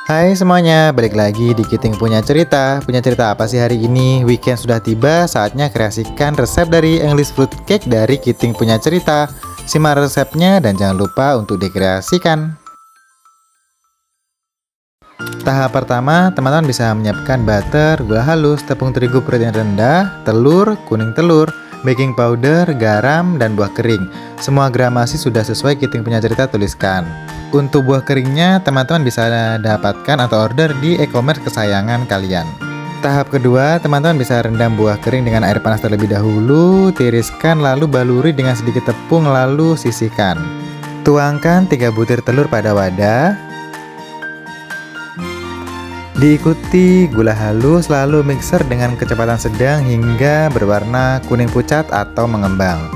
Hai semuanya, balik lagi di Kiting Punya Cerita. Punya cerita apa sih hari ini? Weekend sudah tiba, saatnya kreasikan resep dari English Fruit Cake dari Kiting Punya Cerita. Simak resepnya dan jangan lupa untuk dikreasikan. Tahap pertama, teman-teman bisa menyiapkan butter, gula halus, tepung terigu protein rendah, telur, kuning telur, baking powder, garam, dan buah kering. Semua gramasi sudah sesuai Kiting Punya Cerita tuliskan. Untuk buah keringnya, teman-teman bisa dapatkan atau order di e-commerce kesayangan kalian. Tahap kedua, teman-teman bisa rendam buah kering dengan air panas terlebih dahulu, tiriskan lalu baluri dengan sedikit tepung lalu sisihkan. Tuangkan 3 butir telur pada wadah. Diikuti gula halus lalu mixer dengan kecepatan sedang hingga berwarna kuning pucat atau mengembang.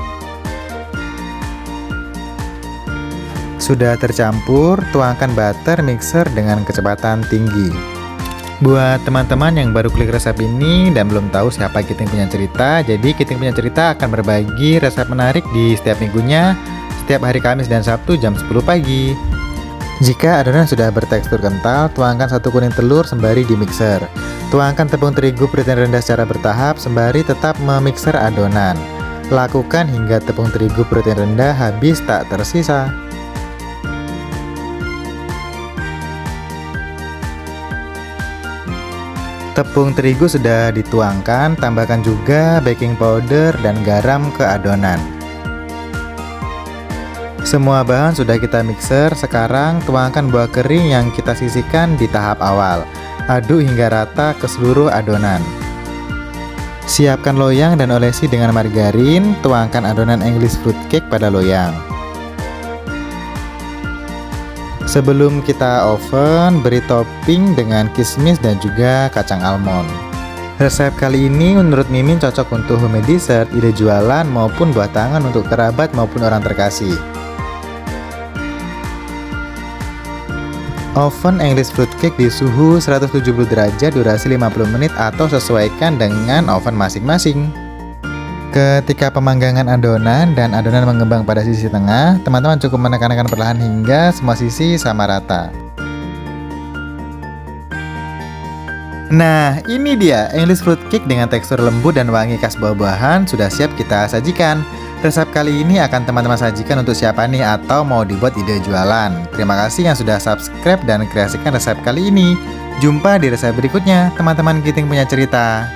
Sudah tercampur, tuangkan butter mixer dengan kecepatan tinggi. Buat teman-teman yang baru klik resep ini dan belum tahu siapa Kiting Punya Cerita, jadi Kiting Punya Cerita akan berbagi resep menarik di setiap minggunya, setiap hari Kamis dan Sabtu jam 10 pagi. Jika adonan sudah bertekstur kental, tuangkan 1 kuning telur sembari di mixer. Tuangkan tepung terigu protein rendah secara bertahap sembari tetap memixer adonan. Lakukan hingga tepung terigu protein rendah habis tak tersisa. Tepung terigu sudah dituangkan, tambahkan juga baking powder dan garam ke adonan. Semua bahan sudah kita mixer, sekarang tuangkan buah kering yang kita sisihkan di tahap awal. Aduk hingga rata ke seluruh adonan. Siapkan loyang dan olesi dengan margarin, tuangkan adonan English Fruit Cake pada loyang. Sebelum kita oven, beri topping dengan kismis dan juga kacang almond. Resep kali ini menurut Mimin cocok untuk homemade dessert, ide jualan maupun buah tangan untuk kerabat maupun orang terkasih. Oven English Fruit Cake di suhu 170 derajat durasi 50 menit atau sesuaikan dengan oven masing-masing. Ketika pemanggangan adonan dan adonan mengembang pada sisi tengah, teman-teman cukup menekan-nekan perlahan hingga semua sisi sama rata. Nah, ini dia English Fruit Cake dengan tekstur lembut dan wangi khas buah-buahan sudah siap kita sajikan. Resep kali ini akan teman-teman sajikan untuk siapa nih atau mau dibuat ide jualan. Terima kasih yang sudah subscribe dan kreasikan resep kali ini. Jumpa di resep berikutnya, teman-teman Kiting Punya Cerita.